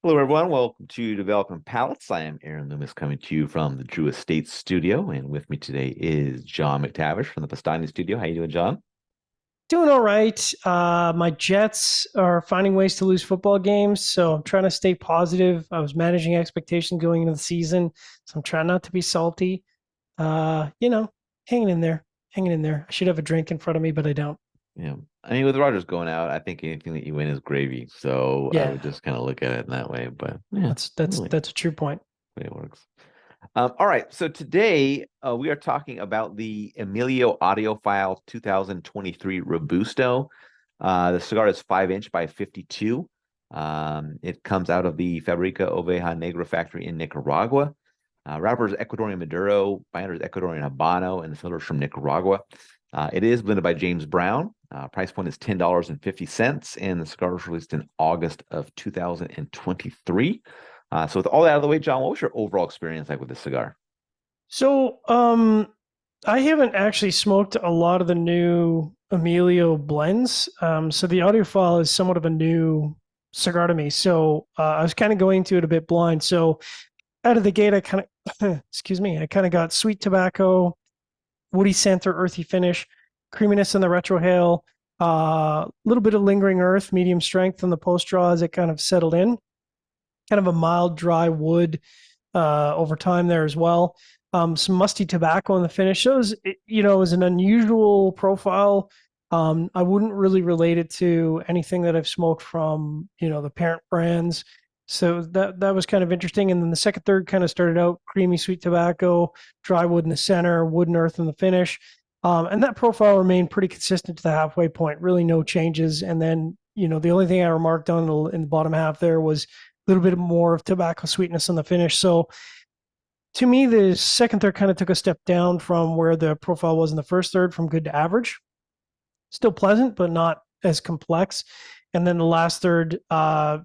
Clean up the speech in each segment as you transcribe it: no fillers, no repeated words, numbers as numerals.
Hello, everyone. Welcome to Developing Palates. I am Aaron Loomis coming to you from the Drew Estate Studio, and with me today is John McTavish from the Pastani Studio. How you doing, John? Doing all right. My Jets are finding ways to lose football games, so I'm trying to stay positive. I was managing expectations going into the season, so I'm trying not to be salty. Uh, you know, hanging in there, hanging in there. I should have a drink in front of me, but I don't. Yeah, I mean, with Rogers going out, I think anything that you win is gravy. So I would Yeah, just kind of look at it in that way. But yeah, that's that's really, that's a true point. it works. All right. So today we are talking about the Emilio Audiophile 2023 Robusto. The cigar is 5 inch by 52. It comes out of the Fabrica Oveja Negra factory in Nicaragua. Wrapper is Ecuadorian Maduro, binder is Ecuadorian Habano, and the filler is from Nicaragua. It is blended by James Brown. Price point is $10.50, and the cigar was released in August of 2023. So with all that out of the way, John, what was your overall experience like with this cigar? So, I haven't actually smoked a lot of the new Emilio blends. So the audiophile is somewhat of a new cigar to me. So I was kind of going to it a bit blind. So out of the gate, I kind of, excuse me, I kind of got sweet tobacco, woody center, earthy finish, creaminess in the retrohale, a little bit of lingering earth, medium strength in the post draw as it kind of settled in. Kind of a mild, dry wood over time there as well. Some musty tobacco in the finish. So it was an unusual profile. I wouldn't really relate it to anything that I've smoked from, the parent brands. So that was kind of interesting. And then the second, third kind of started out creamy sweet tobacco, dry wood in the center, wood and earth in the finish. And that profile remained pretty consistent to the halfway point, really no changes. And then, the only thing I remarked on in the bottom half there was a little bit more of tobacco sweetness in the finish. So to me, the second third kind of took a step down from where the profile was in the first third, from good to average. Still pleasant, but not as complex. And then the last third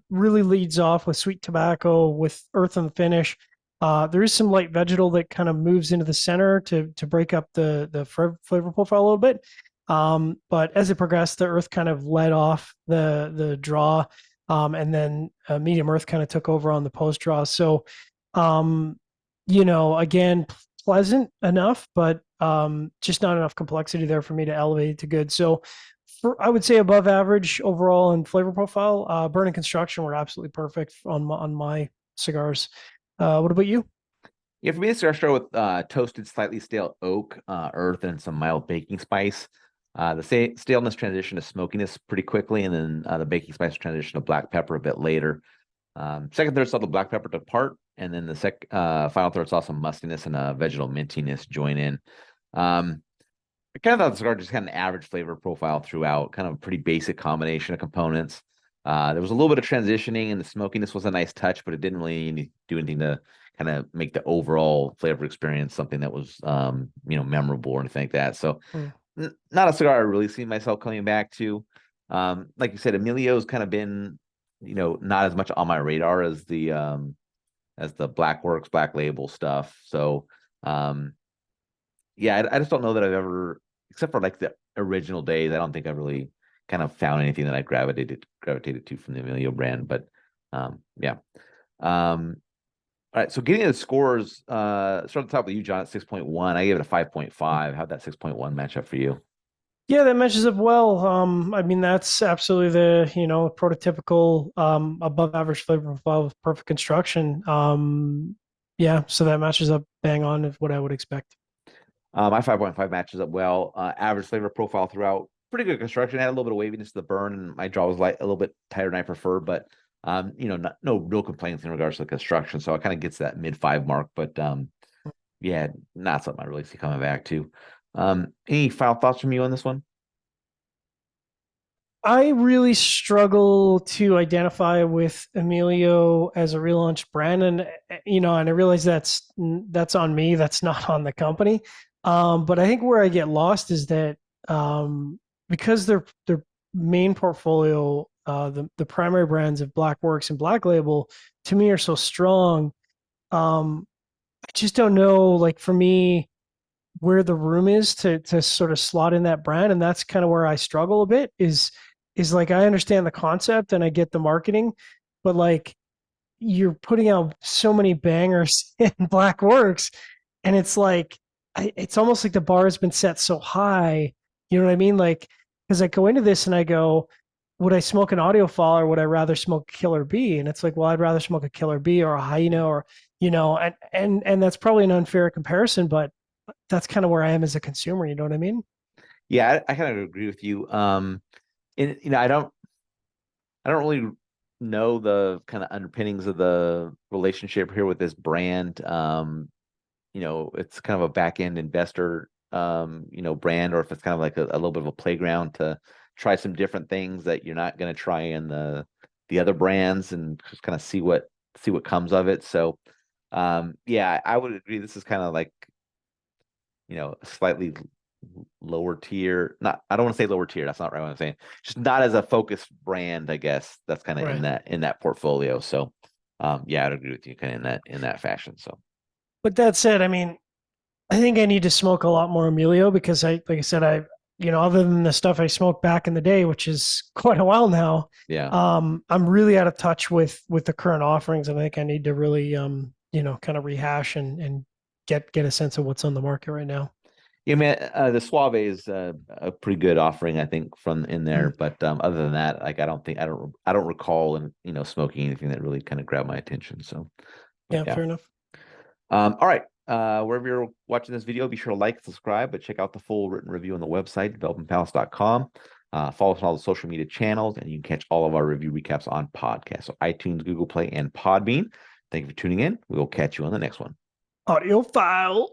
really leads off with sweet tobacco, with earth in the finish. There is some light vegetal that kind of moves into the center to break up the flavor profile a little bit. But as it progressed, the earth kind of led off the draw, and then medium earth kind of took over on the post draw. So, again, pleasant enough, but just not enough complexity there for me to elevate it to good. So I would say above average overall in flavor profile. Burn and construction were absolutely perfect on my cigars. What about you? Yeah, for me, this cigar started with toasted, slightly stale oak, earth, and some mild baking spice. The staleness transitioned to smokiness pretty quickly, and then the baking spice transitioned to black pepper a bit later. Second third saw the black pepper depart, and then the final third saw some mustiness and vegetal mintiness join in. I kind of thought the cigar just had an average flavor profile throughout, kind of a pretty basic combination of components. There was a little bit of transitioning, and the smokiness was a nice touch, but it didn't really do anything to kind of make the overall flavor experience something that was, memorable or anything like that. So, Hmm. not a cigar I really see myself coming back to. Like you said, Emilio's kind of been, not as much on my radar as the Black Works, Black Label stuff. So, yeah, I just don't know that I've ever, except for like the original days, I don't think I've really kind of found anything that I gravitated to from the Emilio brand. But yeah. All right, so getting to the scores, start at the top with you, John, at 6.1. I gave it a 5.5. How'd that 6.1 match up for you? Yeah, that matches up well. I mean, that's absolutely the, prototypical above average flavor profile with perfect construction. Yeah, so that matches up bang on with what I would expect. My 5.5 matches up well. Average flavor profile throughout. Pretty good construction. Had a little bit of waviness to the burn, and my jaw was like a little bit tighter than I prefer, but no real complaints in regards to the construction. So it kind of gets that mid 5 mark, but yeah, not something I really see coming back to. Any final thoughts from you on this one? I really struggle to identify with Emilio as a relaunch brand, and and I realize that's on me. That's not on the company. But I think where I get lost is that because their main portfolio, the primary brands of Blackworks and Black Label, to me are so strong. I just don't know. Like for me, where the room is to sort of slot in that brand, and that's kind of where I struggle a bit. Is like I understand the concept and I get the marketing, but like you're putting out so many bangers in Black Works, and it's like it's almost like the bar has been set so high. You know what I mean? Like, because I go into this and I go, would I smoke an audiophile or would I rather smoke a Killer Bee? And it's like, well, I'd rather smoke a Killer Bee or a Hyena, or and that's probably an unfair comparison, but that's kind of where I am as a consumer. You know what I mean? Yeah, I kind of agree with you. And I don't really know the kind of underpinnings of the relationship here with this brand. It's kind of a back end investor, brand, or if it's kind of like a little bit of a playground to try some different things that you're not going to try in the other brands and just kind of see what comes of it. So, yeah, I would agree. This is kind of like, slightly lower tier. Not, I don't want to say lower tier. That's not right what I'm saying. Just not as a focused brand, I guess. That's kind of in Right. that portfolio. So, yeah, I'd agree with you kind of in that fashion. So, But that said, I mean, I think I need to smoke a lot more Emilio because like I said, other than the stuff I smoked back in the day, which is quite a while now, yeah. I'm really out of touch with the current offerings. And I think I need to really, kind of rehash and get a sense of what's on the market right now. Yeah, man, the Suave is a pretty good offering, I think, from in there. Mm, But other than that, like, I don't recall and smoking anything that really kind of grabbed my attention. So, but yeah, yeah. fair enough. All right. Wherever you're watching this video, be sure to like, subscribe, but check out the full written review on the website, developmentpalace.com. Follow us on all the social media channels, and you can catch all of our review recaps on podcasts, so iTunes, Google Play, and Podbean. Thank you for tuning in. We will catch you on the next one. Audiophile.